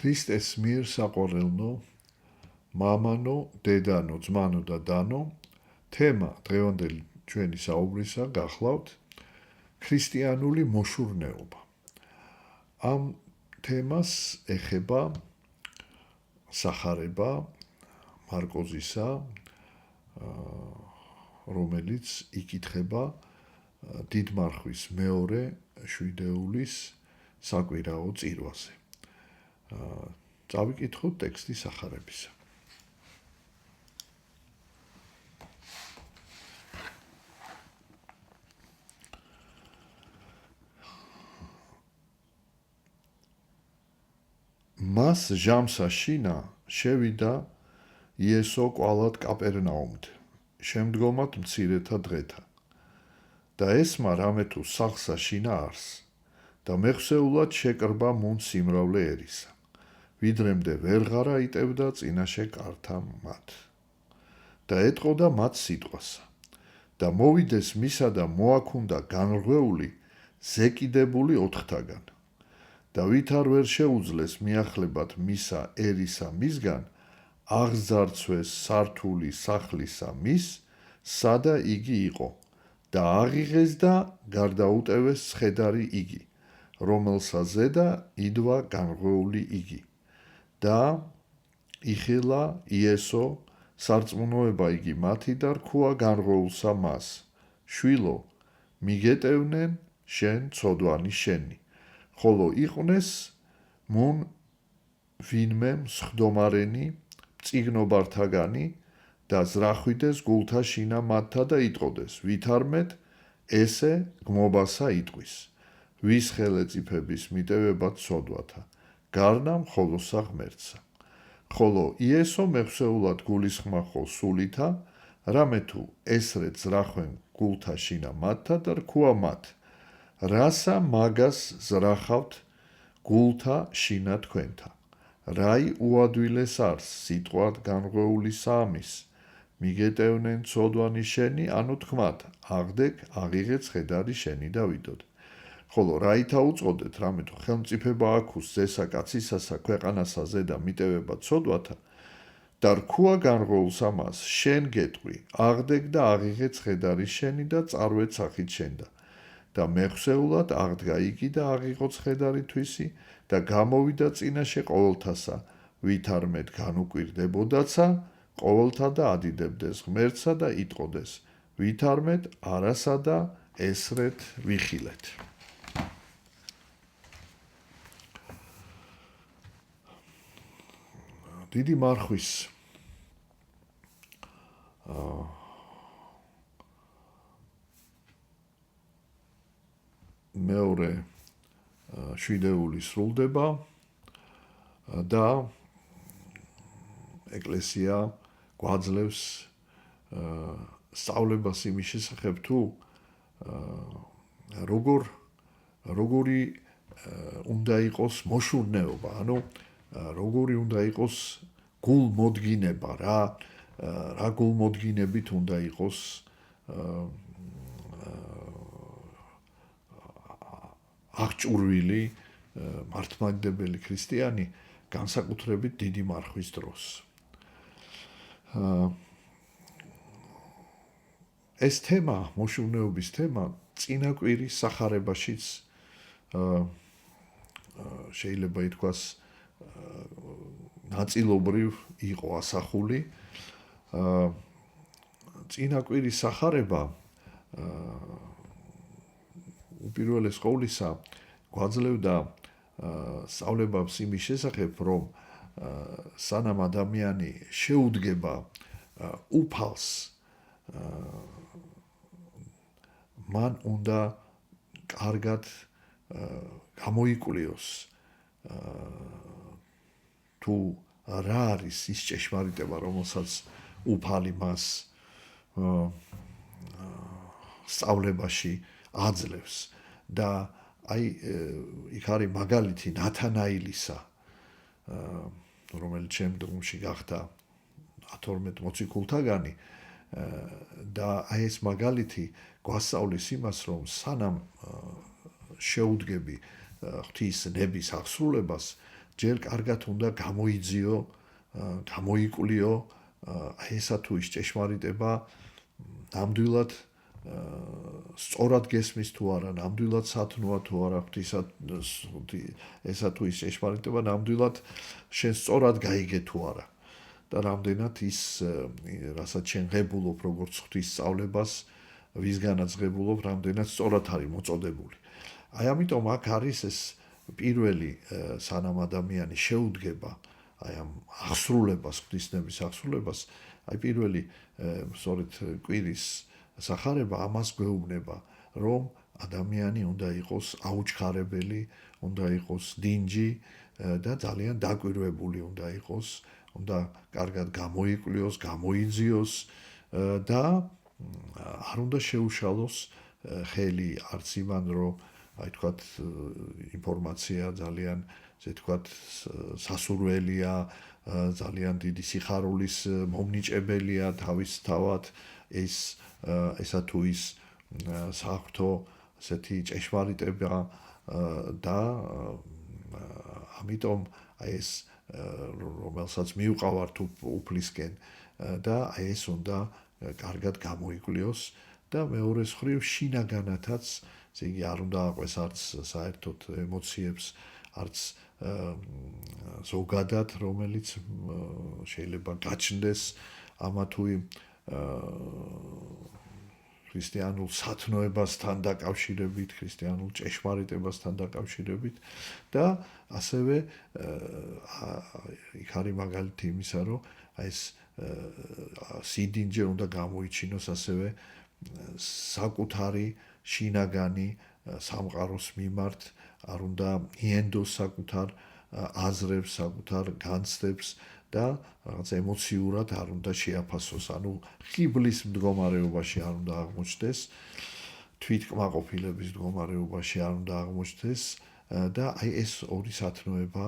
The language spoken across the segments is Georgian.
ქრისტეს მიერ საყვარელნო, მამანო, დედანო, ძმანო და დანო, თემა დღევანდელი ჩვენი საუბრისა გახლავთ ქრისტიანული მოშურნეობა. ამ თემას ეხება სახარება მარკოზისა, რომელიც იკითხება დიდმარხვის მეორე შვიდეულის საკვირაო წირვაზე. წავიკითხოთ ტექსტი სახარებისა. მას ჟამსა შინა შევიდა იესო კვალად კაპერნაუმთ, შემდგომად მცირეთა დღეთა. და ესმა რამე თუ სახლსა შინა არს, და მეხსეულად შეკრბა მუნ სიმრავლე ერისა, ვიდრემდე ვერღარა იტევდა წინაშე კართა მათ. და ეტყოდა მათ სიტყვასა, და მოვიდეს მისა და მოაქუნდა განრღვეული ზეკიდებული ოთხთაგან. და ვით არ ვერ შეუძლეს მიახლებათ მისა ერისა მისგან, აღზარცვეს სართული სახლისა მის, სადა იგი იყო, და აღიღეს და გარდაუტევეს ცხედარი იგი, რომელსა ზედა იდვა განრღვეული იგი. და იხილა იესო, სარწმუნოება იგი მათი და რქუა განრღვეულსა მას, შვილო, მიგეტევნენ შენ ცოდვანი შენი, ხოლო იყვნეს მუნ ვინმე მსხდომარენი წიგნობართაგანი და ზრახვიდეს გულთა შინა მათთა და იტყოდეს, ვითარმეთ ესე გმობასა იტყვის, ვის ხელეწიფების მიტევებად სოდვათა, გარნა მხოლოსა ღმერთსა. ხოლო იესო მეხსეულად გულისხმახო სულითა, რამე თუ ესრეთ ზრახვენ გულთა შინა მათთა და რქუა მათ, რასა მაგას ზრახავთ გულთა შინა თქვენთა. რაი უადვილეს არს სიტყვად განრღვეული სამის, მიგეტევნენ ცოდვანი შენი, ანუ თქმათ, აღდეკ აღიღე ცხედარი შენი და ვიდოდ. ხოლო რაითა უწოდეთ, რამე თუ ხელმწიფება აქვს ზესა კაცისასა ქვეყანასა ზედა მიტევება ცოდვათა, და რქუა განრღვეულსა მას, შენ გეტყვი, აღდეკ და აღიღე ცხედარი შენი და წარვეთ სახით შენდა. და მეხსეულად აღდგა იგი და აღიღო ცხედარი თვისი და გამოვიდა წინაშე ყოველთასა, ვითარმეთ განუკვირდებოდაცა ყოველთა და ადიდებდეს ღმერთსა და იტყოდეს, ვითარმეთ არასა და ესრეთ ვიხილეთ. დიდი მარხვის მეორე შვიდეული სრულდება და ეკლესია გვაძლევს სწავლებას იმის შესახებ თუ როგორი უნდა იყოს მოშურნეობა, ანუ როგორი უნდა იყოს გულმოდგინება, რა გულმოდგინებით უნდა იყოს აღჭურვილი მართლმადიდებელი ქრისტიანი განსაკუთრებით დიდი მარხვის დროს. ეს თემა, მოშურნეობის თემა, წინა კვირის სახარებაშიც შეიძლება ითქვას ნაწილობრივ იყო ასახული. წინა კვირის სახარება უპირველეს ყოვლისა გვაძლევდა სწავლებას იმის შესახებ, რომ სანამ ადამიანი შეუდგება უფალს, მან უნდა კარგად გამოიკვლიოს თუ რა არის ის ჭეშმარიტება, რომელსაც უფალი მას სწავლებაში აძლევს. და აი იქ არის მაგალითი ნათანაილისა, რომელიც შემდგომში გახდა 12 მოციქულთაგანი, და აი ეს მაგალითი გვასწავლის იმას, რომ სანამ შეუდგები ღვთის ნების აღსრულებას, ჯერ კარგად უნდა გამოიძიო, გამოიკლიო, ესა თუ ის ჭეშმარიტება ნამდვილად სწორად გესმის თუ არა, ნამდვილად სათნოა თუ არა, ესა თუ ის ჭეშმარიტება ნამდვილად შენ სწორად გაიგე თუ არა. და რამდენად ის რასაც შენ ღებულობ როგორც ღვთისწავლებას, ვისგანაც ღებულობ, რამდენად სწორად არის მოწოდებული. აი ამიტომ აქ არის ეს პირველი სანამ ადამიანი შეუდგება აი ამ აღსრულებას, ღვთისნების აღსრულებას, აი პირველი სწორედ კვირის სახარება ამას გვეუბნება, რომ ადამიანი უნდა იყოს აუჩქარებელი, უნდა იყოს დინჯი და ძალიან დაკვირვებული უნდა იყოს, უნდა კარგად გამოიკვლიოს, გამოიძიოს და არ უნდა შეუშალოს ხელი არც იმან, რომ აი თქვათ ინფორმაცია ძალიან ესე თქვათ სასურველია, ძალიან დიდი სიხარულის მომნიჭებელია თავისთავად ესა თუ ის საღვთო ესეთი ჭეშმარიტება და ამიტომ აი ეს რომელსაც მიუყავართ უფლისკენ და აი ეს უნდა კარგად გამოიკვლიოს და მეორე მხრივ შინაგანათაც ესე იგი არ უნდა აყვეს არც საერთოდ ემოციებს არც ზოგადად რომელიც შეიძლება გაჩნდეს ამა თუ იმ ქრისტიანულ სათნოებასთან დაკავშირებით, ქრისტიანულ ჭეშმარიტებასთან დაკავშირებით და ასევე იქ არის მაგალითი იმისა, რომ აი ეს სიდინჯე უნდა გამოიჩინოს ასევე საკუთარი შინაგანი სამყაროს მიმართ, არ უნდა იენდოს საკუთარ აზრებს, საკუთარ განცდებს და რაღაც ემოციურად არ უნდა შეაფასოს, ანუ ხიბლის მდგომარეობაში არ უნდა აღმოჩნდეს, თვითკმაყოფილების მდგომარეობაში არ უნდა აღმოჩნდეს და აი ეს ორი სათნოება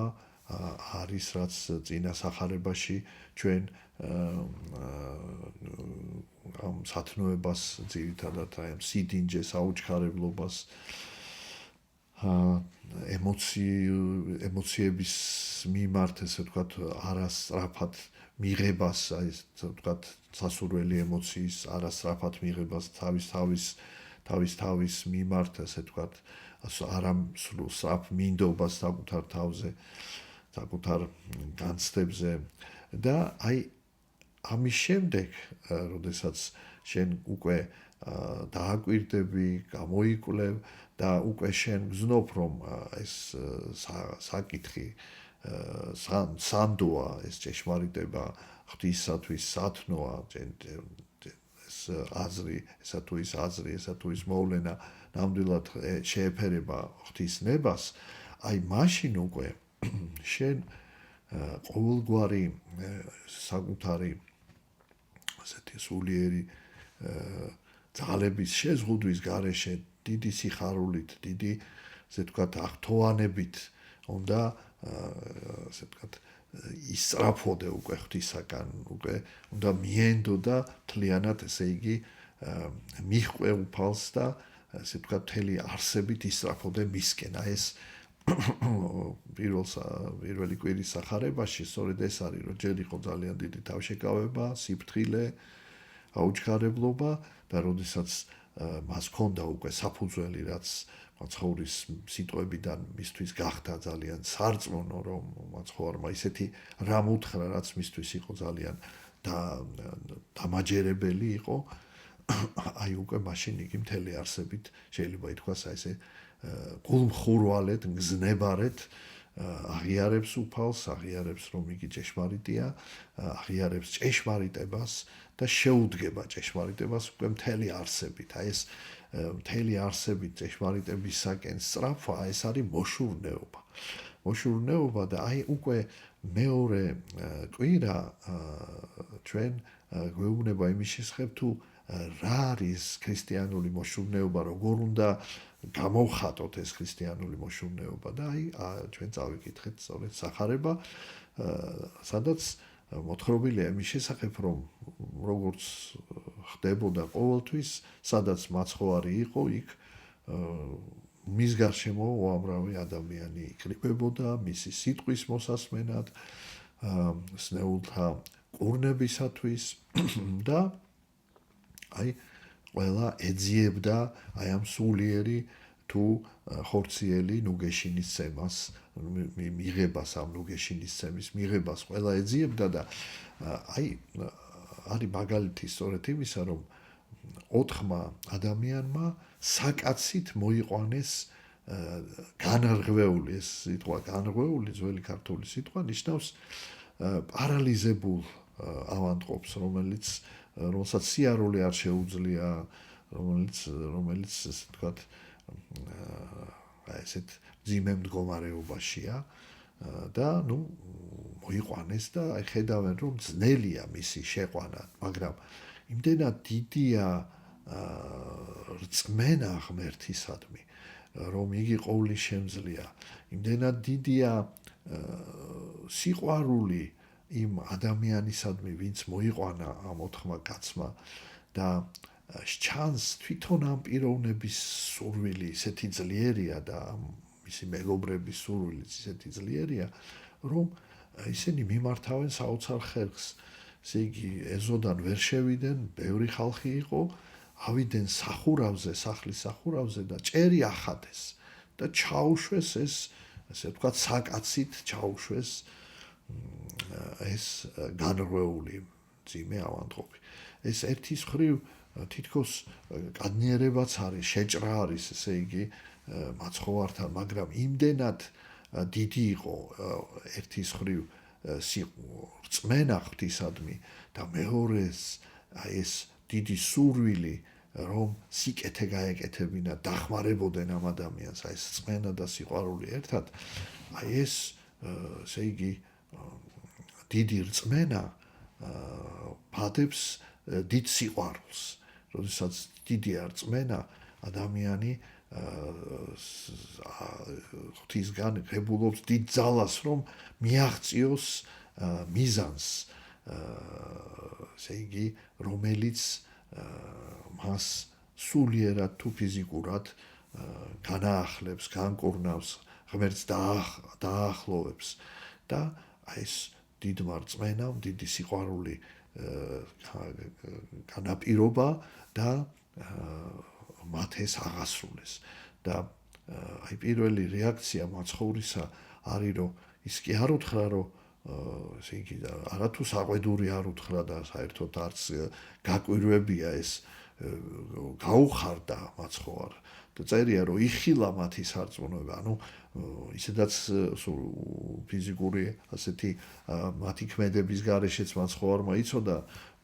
არის რაც წინა სახარებაში ჩვენ ამ სათნოებას ძირითადად აი ამ სიდინჯეს, აუჩქარებლობას ემოციების მიმართ ესე ვთქვათ არასწრაფად მიღებას, აი ეს ვთქვათ სასურველი ემოციის არასწრაფად მიღებას თავის მიმართ ესე ვთქვათ არასწრაფ მინდობას საკუთარ თავზე, საკუთარ განცდებზე და აი ამის შემდეგ, როდესაც შენ უკვე დააკვირდები, გამოიკვლევ და უკვე შენ გზნობ, რომ ეს საკითხი სანდოა, ეს ჭეშმარიტება ღვთისათვის სათნოა, ეს აზრი, ესა თუ ის აზრი, ესა თუ ის მოვლენა ნამდვილად შეეფერება ღვთისნებას, აი მაშინ უკვე შენ ყოველგვარი საკუთარი ასეთი სულიერი ძალების შეზღუდვის გარეშე დიდი სიხარულით, დიდი ესე ვთქვათ აღთოვანებით უნდა ესე ვთქვათ ისწრაფოდე უკვე ღვთისაგან, უკვე უნდა მიენდო და მთლიანად ესე იგი მიჰყვე უფალს და ესე ვთქვათ მთელი არსებით ისწრაფოდე მისკენ. აი ეს პირველი კვირის სახარებაში სწორედ ეს არის, რომ ჯერ იყო ძალიან დიდი თავშეკავება, სიფრთხილე, აუჩქარებლობა და როდესაც მას ჰქონდა უკვე საფუძველი, რაც მაცხოვრის სიტყვებიდან მისთვის გახდა ძალიან სარწმუნო, რომ მაცხოვარმა ისეთი რამ უთხრა, რაც მისთვის იყო ძალიან დამაჯერებელი იყო, აი უკვე მაშინ იგი მთელი არსებით შეიძლება ითქვას აი ესე გულმხურვალედ, გზნებარეთ აღიარებს უფალს, აღიარებს რომ იგი ჭეშმარიტია, აღიარებს ჭეშმარიტებას და შეუდგება ჭეშმარიტებას უკვე მთელი არსებით. აი ეს მთელი არსებით ჭეშმარიტებისაკენ სწრაფვა, ეს არის მოშურნეობა. მოშურნეობა და აი უკვე მეორე კვირა ჩვენ გვეუბნება იმის შესახებ თუ რა არის ქრისტიანული მოშურნეობა, როგორ უნდა გამოვხატოთ ეს ქრისტიანული მოშურნეობა და აი ჩვენ წავიკითხეთ სწორედ სახარება, სადაც მოთხრობილია იმის შესახებ, რომ როგორც ხდებოდა ყოველთვის, სადაც მაცხოვარი იყო, იქ მის გარშემო უამრავი ადამიანი იკრიბებოდა მისი სიტყვის მოსასმენად, სნეულთა კურნებისათვის და აი ყველა ეძიებდა აი ამ სულიერი თუ ხორციელი ნუგეშინის ცემას მიღებას ამ ნუგეშინის ცემის მიღებას ყველა ეძიებდა და აი არის მაგალითი სწორედ იმისა რომ 4 ადამიანმა საკაცით მოიყვანეს განარღვეული ეს სიტყვა განარღვეული ძველი ქართული სიტყვა ნიშნავს პარალიზებულ ავადმყოფს რომელსაც სიარული არ შეუძლია რომელიც ესე ვთქვათ ესეთ ძიმე მდგომარეობაშია და ნუ მოიყვანეს და აი ხედავენ რომ ძნელია მისი შეყვანა მაგრამ იმდენად დიდია რწმენა ღმერთისადმი რომ იგი ყოვლის შემძლეა იმდენად დიდია სიყვარული იმ ადამიანისადმი ვინც მოიყვანა ამ 4 კაცმა და ჩანს თვითონ ამ პიროვნების სურვილი ისეთი ძლიერია და მისი მეგობრების სურვილი ისეთი ძლიერია რომ ისინი მიმართავენ საოცარ ხერხს ესე იგი ეზოდან ვერ შევიდნენ ბევრი ხალხი იყო ავიდნენ სახლის სახურავზე და ჭერი ახადეს და ჩაუშვეს ეს ასე ვთქვათ საკაცით ჩაუშვეს ეს განრღვეული ძიმე ავადმყოფი ეს ერთის მხრივ თითქოს კადნიერებაც არის შეჭრა არის ესე იგი მაცხოვართან მაგრამ იმდენად დიდი იყო ერთის მხრივ რწმენა ღვთისადმი და მეორეს ეს დიდი სურვილი რომ სიკეთე გაეკეთებინა დახმარებოდნენ ამ ადამიანს აი ეს რწმენა და სიყვარული ერთად აი ეს ესე იგი დიდი რწმენა ფადებს დიდ სიყვარულს როდესაც დიდია რწმენა ადამიანი ღვთისგან ღებულობს დიდ ძალას რომ მიაღწიოს მიზანს ესე იგი რომელიც მას სულიერად თუ ფიზიკურად განაახლებს, განკურნავს, ღმერთს დაახლოვებს და აი ეს დიდმა რწმენამ დიდი სიყვარული განაპირობა და მათ ეს აღასრულეს და აი პირველი რეაქცია მაცხოვრისა არის რომ ის კი არ უთხრა რომ ესე იგი არათუ საყვედური არ უთხრა და საერთოდ არც გაკვირვებია ეს გაუხარდა მაცხოვარ და წერია რომ იხილა მათი სარწმუნოება ანუ ისედაც ფიზიკური ასეთი მათი ქმედების გარეშეც მაცხოვარმა იცოდა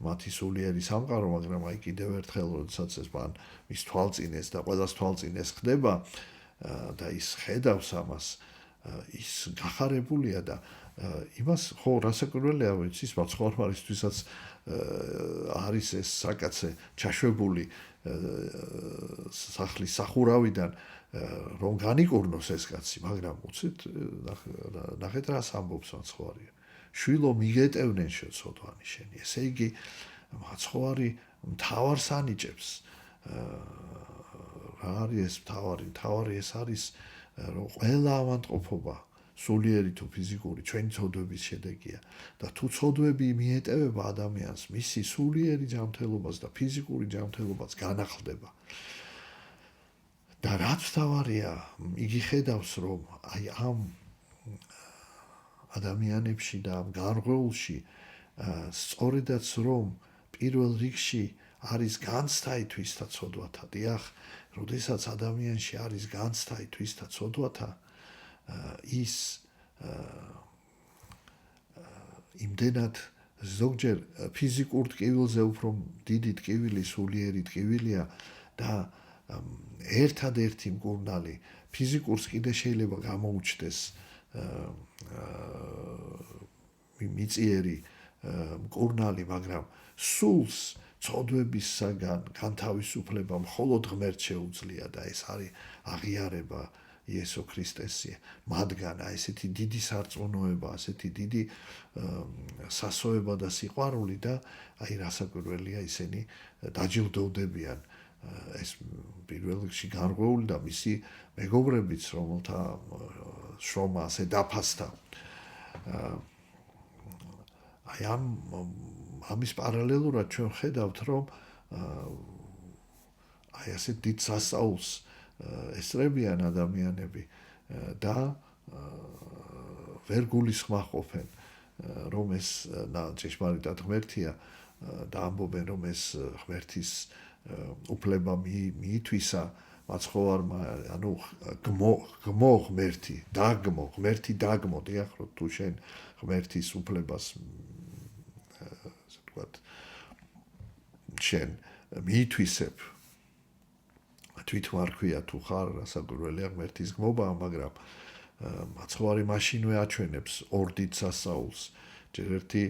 მათი სულიერი სამყარო მაგრამ აი კიდევ ერთხელ როდესაც ეს მან მის თვალწინეს და ყველას თვალწინეს ხდება და ის ხედავს ამას ის გახარებულია და იმას ხო რასაკვირველია ვიცი ის მაცხოვარისთვისაც არის ეს საკაცე ჩაშვებული სახლის სახურავიდან რომ განიკურნოს ეს კაცი მაგრამ უცით ნახეთ რას ამბობს მაცხოვარი შვილო მიგეტევნენ შეცოდვანი შენი ესე იგი მაცხოვარი მთავარს ანიჭებს რა არის ეს მთავარი ეს არის რომ ყველა ავადმყოფობა სულიერი თუ ფიზიკური ჩვენი ცოდვების შედეგია და თუ ცოდვები მიეტევება ადამიანს მისი სულიერი ჯანმრთელობას და ფიზიკური ჯანმრთელობას განახლდება და რაც თავარია იგი ხედავს რომ აი ამ ადამიანებში და ამ განრღვეულში სწორედაც რომ პირველ რიგში არის განცდა ითვისთა ცოდვათა დიახ როდესაც ადამიანში არის განცდა ითვისთა ცოდვათა ის იმდენად ზოგჯერ ფიზიკურ ტკივილზე უფრო დიდი ტკივილი სულიერი ტკივილია და ერთადერთი მკურნალი ფიზიკურს კიდე შეიძლება გამოუჩნდეს მიწიერი მკურნალი მაგრამ სულს ცოდვებისაგან განთავისუფლება მხოლოდ ღმერთს შეუძლია და ეს არის აღიარება იესო ქრისტესია მათგან ესეთი დიდი სარწმუნოება ასეთი დიდი სასოება და სიყვარული და აი რასაკვირველია ისინი დაჯილდოვდებიან ეს პირველ რიგში განღვეული და მისი მეგობრებიც, რომელთა შრომა ასე დაფასდა. აი ამის პარალელურად ჩვენ ხედავთ, რომ აი ასე დიდ სასწაულს ესწრებიან ადამიანები და ვერ გულისხმობენ, რომ ეს ჭეშმარიტად ღმერთია და ამბობენ, რომ ეს ღმერთის უფლება მიითვისა მაცხოვარმა, ანუ გმო ღმერთი, ღმერთი დაგმო, დიახ, რომ თუ შენ ღმერთის უფლებას ასე ვთქვათ, შენ მიითვისებ, თვითმარქვია თუ ხარ, რასაკვირველია ღმერთის გმობა, მაგრამ მაცხოვარი მაშინვე აჩვენებს ორ დიდ სასწაულს. ჯერ ერთი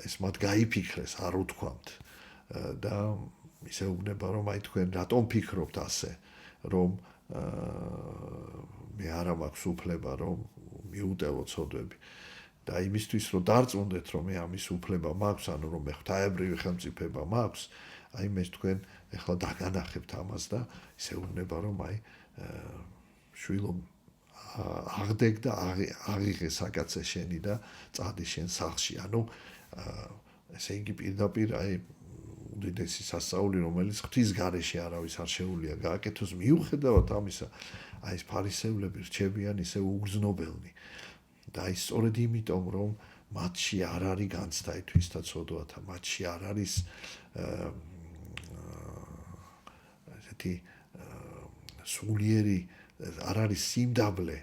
ეს მათ გაიფიქრეს, არ უთქვამთ და ისე უბნება, რომ აი თქვენ რატომ ფიქრობთ ასე, რომ მე არ მაქვს უფლება, რომ მიუტევო ცოდვები. და იმისთვის, რომ დარწმუნდეთ, რომ მე ამის უფლება მაქვს, ანუ რომ მე ღვთაებრივი ხელმწიფება მაქვს, აი მე თქვენ ეხლა დაგანახებთ ამას და ისე უბნება, რომ აი შვილო აღდეგ და აღიღე საკაცე შენი და წადი შენ სახლში. ანუ ესე იგი პირდაპირ აი უდიდესი სასწაული, რომელიც ღვთის გარეშე არავის არ შეუძლია გააკეთოს, მიუხედავად ამისა, აი ეს ფარისევლები რჩებიან ისე უგრძნობელნი. და ის სწორედ იმიტომ, რომ მათში არ არის განცდა ითვისთა ცოდვათა, მათში არ არის ესეთი სულიერი, არ არის სიმდაბლე,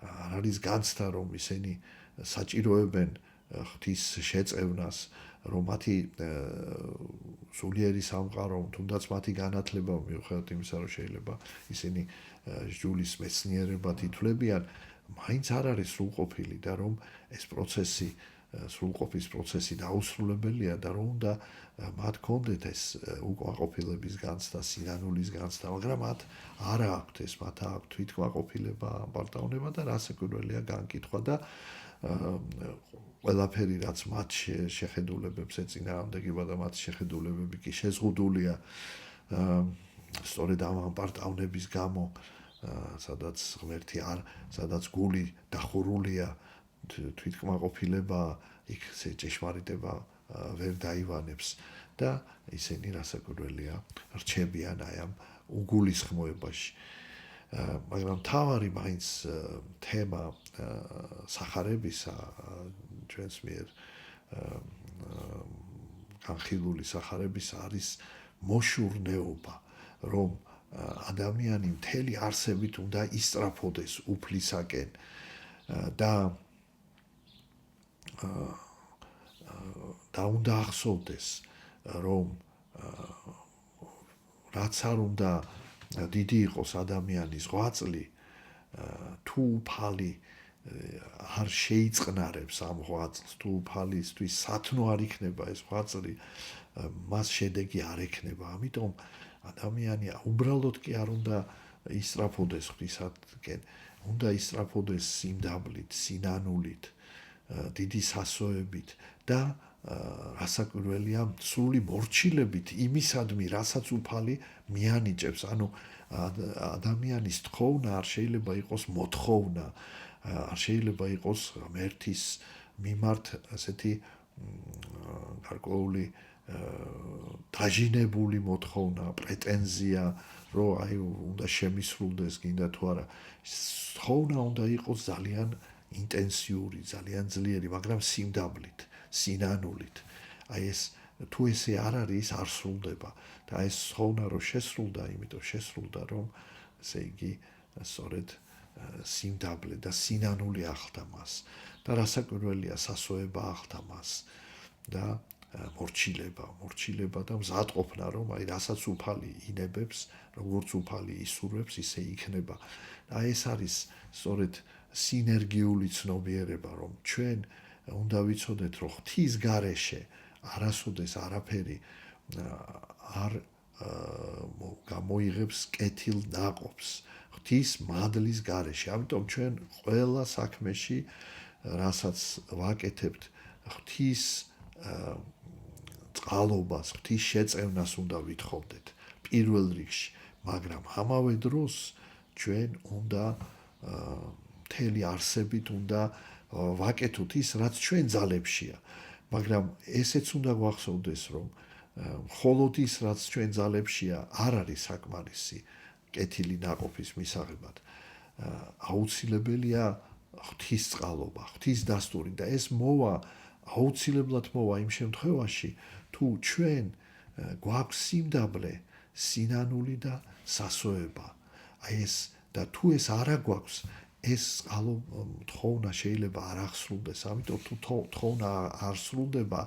არ არის განცდა, რომ ისინი საჭიროებენ ღვთის შეწევნას, რომ მათი სულიერი სამყარო, თუნდაც მათი განათლება, მიუხედავად იმისა, რომ შეიძლება ისინი ჯულის მეცნიერებად ითვლებიან, მაინც არ არის სრულყოფილი და რომ ეს პროცესი, სრულყოფის პროცესი დაუსრულებელია და რომ უნდა მათ კონდეთ ეს უკმაყოფილების განცდა, სინანულის განცდა, მაგრამ მათ არ აქვთ ეს, მათ აქვთ თვითკმაყოფილება, ამბარტაუნება და რასაკვირველია განკითხვა და ყველაფერი, რაც მათ შეხედულებებს ეწინააღმდეგება და მათ შეხედულებები კი შეზღუდულია სწორედ ამ ამბარტაუნების გამო, სადაც ღმერთი არ, სადაც გული დახურულია, თვითკმაყოფილება, იქ ჭეშმარიტება ვერ დაივანებს და ისინი რასაკვირველია რჩებიან აი ამ უგულისხმოებაში. მაგრამ თავარი მაინც თემა სახარებისა, ჩვენს მიერ განხილული სახარებისა არის მოშურნეობა, რომ ადამიანი მთელი არსებით უნდა ისწრაფოდეს უფლისაკენ და უნდა ახსოვდეს, რომ რაც არ უნდა დიდი იყოს ადამიანის ღვაწლი, თუ უფალი არ შეიწყნარებს ამ ღვაწლს, თუ უფალისთვის სათნო არ იქნება ეს ღვაწლი, მას შედეგი არ ექნება. ამიტომ ადამიანი უბრალოდ კი არ უნდა ისწრაფოდეს ღვთისაკენ, უნდა ისწრაფოდეს სიმდაბლით, სინანულით, დიდი სასოებით და რასაკვირველია სრული მორჩილებით იმისადმი, რასაც უფალი მიანიჭებს. ანუ ადამიანის თხოვნა არ შეიძლება იყოს მოთხოვნა, არ შეიძლება იყოს ღმერთის მიმართ ასეთი გარკვეული დაჟინებული მოთხოვნა, პრეტენზია, რომ აი უნდა შემისრულდეს, გინდა თუ არა. თხოვნა უნდა იყოს ძალიან ინტენსიური, ძალიან ძლიერი, მაგრამ სიმდაბლით, სინანულით. აი ეს თუ ესე არ არის, არ სრულდება და ეს თხოვნა რომ შესრულდა, იმიტომ შესრულდა, რომ ესე იგი სწორედ სიმდაბლე და სინანული ახლდა მას და რასაკვირველია სასოება ახლდა მას და მორჩილება და მზადყოფნა, რომ აი რასაც უფალი ინებებს, როგორც უფალი ისურვებს, ისე იქნება. აი ეს არის სწორედ სინერგიული ცნობიერება, რომ ჩვენ უნდა ვიცოდეთ, რომ ღვთის გარეშე არასოდეს არაფერი არ გამოიღებს კეთილ ნაყოფს ღვთის მადლის გარეშე. ამიტომ ჩვენ ყველა საქმეში, რასაც ვაკეთებთ, ღვთის წყალობას, ღვთის შეწევნას უნდა ვითხოვდეთ. პირველ რიგში, მაგრამ ამავე დროს ჩვენ უნდა მთელი არსებით უნდა ვაკეთოთ ის, რაც ჩვენ ძალებშია. მაგრამ ესეც უნდა გვახსოვდეს, რომ მხოლოდ ის, რაც ჩვენ ძალებშია, არ არის საკმარისი კეთილი ნაყოფის მისაღებად. აუცილებელია ღვთისწყალობა, ღვთის დასტური და ეს მოვა აუცილებლად მოვა იმ შემთხვევაში, თუ ჩვენ გვაქვს სიმდაბლე, სინანული და სასოება. აი ეს და თუ ეს არა გვაქვს, ეს თხოვნა შეიძლება არ აღსრულდეს. ამიტომ თუ თხოვნა არ სრულდება,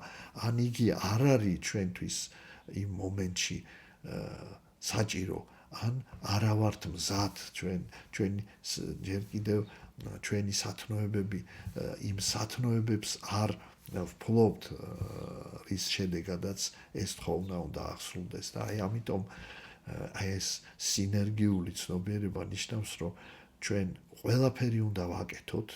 ან იგი არ არის ჩვენთვის იმ მომენტში საჭირო, ან არა ვართ მზად ჩვენ ჯერ კიდევ ჩვენი სათნოებები იმ სათნოებებს არ ვფლობთ, რის შედეგადაც ეს თხოვნა უნდა აღსრულდეს და აი ამიტომ აი ეს სინერგიული ცნობიერება ნიშნავს, რომ ჩვენ ყველაფერი უნდა ვაკეთოთ,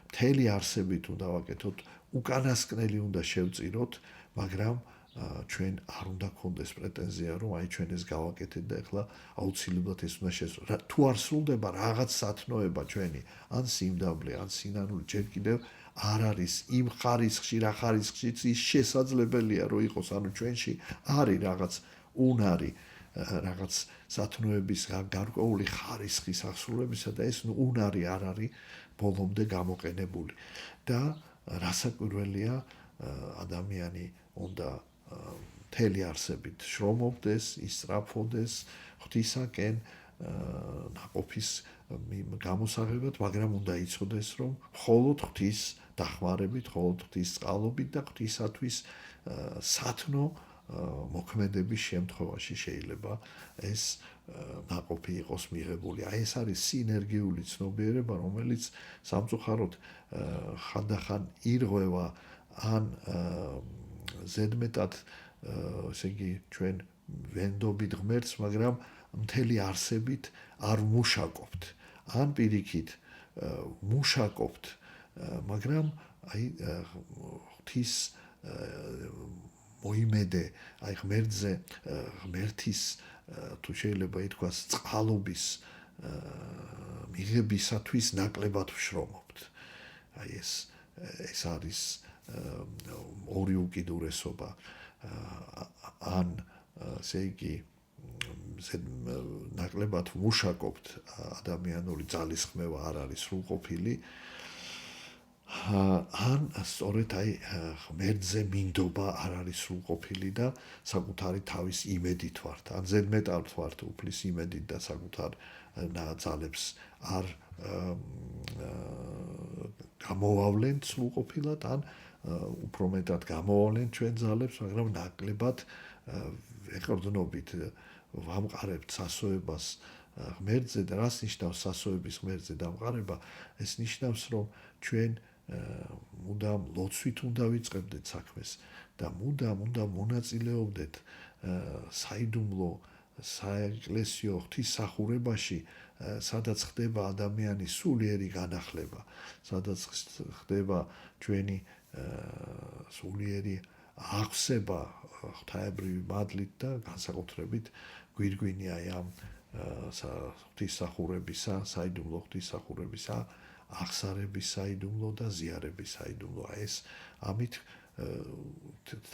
მთელი არსებით უნდა ვაკეთოთ, უკანასკნელი უნდა შევწიროთ, მაგრამ ჩვენ არ უნდა გქონდეს პრეტენზია, რომ აი ჩვენ ეს გავაკეთეთ და ეხლა აუცილებლად ეს უნდა შესრულდეს. თუ არ სრულდება რაღაც სათნოება ჩვენი, ან სიმდაბლე, ან სინანული, ჯერ კიდევ არ არის იმ ხარისხში, რა ხარისხშიც ის შესაძლებელია, რომ იყოს, ანუ ჩვენში არის რაღაც უნარი, რაღაც სათნოების გარკვეული ხარისხის აღსრულებისა და ეს უნარი არ არის ბოლომდე გამოყენებული. და რასაკვირველია, ადამიანი უნდა მთელი არსებით შრომობდეს, ისწრაფოდეს ღვთისაკენ ნაყოფის გამოსაღებად, მაგრამ უნდა იცოდეს, რომ მხოლოდ ღვთის დახმარებით, მხოლოდ ღვთის წყალობით და ღვთისათვის სათნო მოქმედების შემთხვევაში შეიძლება ეს ნაყოფი იყოს მიღებული. აი ეს არის სინერგიული ცნობიერება, რომელიც სამწუხაროდ ხანდახან ირღვევა ან ზედმეტად ესე იგი ჩვენ ვენდობით ღმერთს, მაგრამ მთელი არსებით არ მუშაკობთ. ან პირიქით მუშაკობთ, მაგრამ აი ღვთის მოიმედე, აი ღმერთზე, ღმერთის თუ შეიძლება ითქვას წყალობის მიღებისათვის ნაკლებად ვშრომობთ. აი ეს არის ორი უკიდურესობა. ან ესე იგი ნაკლებად ვმუშაკობთ, ადამიანური ძალისხმევა არ არის სრულყოფილი, ან სწორედ აი ღმერთზე მინდობა არ არის სრულყოფილი და საკუთარი თავის იმედით ვართ, ან ზედმეტად ვართ უფლის იმედით და საკუთარ ძალებს არ გამოვავლენთ სრულყოფილად, ან უფრო მეტად გამოვავლენთ ჩვენ ძალებს, მაგრამ ნაკლებად ეყრდნობით ვამყარებთ სასოებას ღმერთზე და რას ნიშნავს სასოების ღმერთზე დამყარება? ეს ნიშნავს, რომ ჩვენ მუდამ ლოცვით უნდა ვიწყებდეთ საქმეს და მუდამ უნდა მონაწილეობდეთ საიდუმლო საეკლესიო ღვთისმსახურებაში, სადაც ხდება ადამიანის სულიერი განახლება, სადაც ხდება ჩვენი სულიერი აღსება ღვთაებრივი მადლით და განსაკუთრებით გვირგვინია ამ ღვთისმსახურებისა, საიდუმლო ღვთისმსახურებისა აღსარების საიდუმლო და ზიარების საიდუმლო. ეს ამით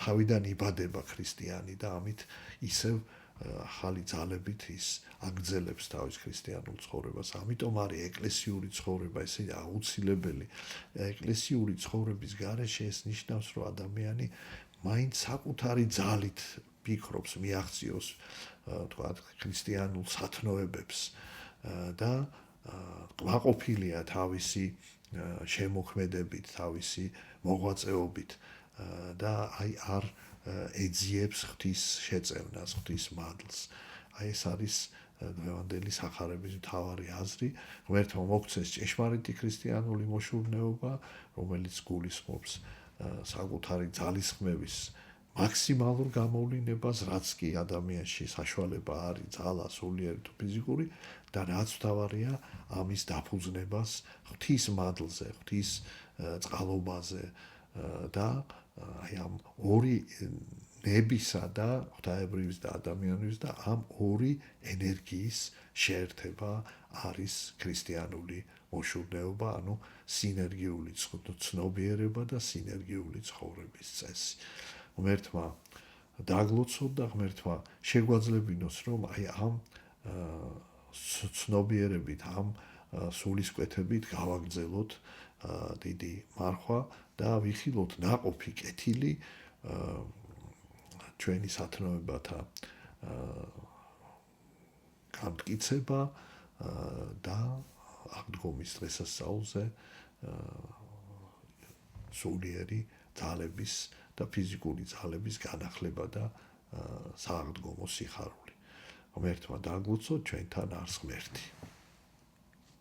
თავიდან იბადება ქრისტიანი და ამით ისევ ახალი ძალებით ის აგრძელებს თავის ქრისტიანულ ცხოვრებას. ამიტომ არის ეკლესიური ცხოვრება, ესე აუცილებელი. ეკლესიური ცხოვრების გარეშე ეს ნიშნავს, რომ ადამიანი მაინც საკუთარი ძალით ფიქრობს, მიაღწიოს თქვათ ქრისტიანულ სათნოებებს და კმაყოფილია თავისი შემოქმედებით, თავისი მოღვაწეობით და აი არ ეძიებს ღვთის შეწევნას, ღვთის მადლს. აი ეს არის დღევანდელი სახარების მთავარი აზრი. ღმერთმა მოგცეს ჭეშმარიტი ქრისტიანული მოშურნეობა, რომელიც გულისხმობს საკუთარი ძალისხმევის მაქსიმალურ გამოვლინებას, რაც კი ადამიანში საშუალება არის, ძალა, სულიერი თუ ფიზიკური, და რაც მთავარია, ამის დაფუძნებას ღვთის მადლზე, ღვთის წყალობაზე და აი ამ ორი ნებისა და ღვთაებრივის და ადამიანის და ამ ორი ენერგიის შეერთება არის ქრისტიანული მოშურნეობა, ანუ სინერგიული ცნობიერება და სინერგიული ცხოვრების წესი. ღმერთმა დაგლოცოთ და ღმერთმა შეგვაძლებინოს, რომ აი ამ ცნობიერებით, ამ სულისკვეთებით გავაგრძელოთ დიდი მარხვა და ვიხილოთ ნაყოფი კეთილი ჩვენი სათნოებათა გამტკიცება და აღდგომის დღესასწაულზე სულიერი ძალების და ფიზიკური ძალების განახლება და სააღდგომო სიხარული. ღმერთმა დაგლოცოთ ჩვენთან არს ღმერთი.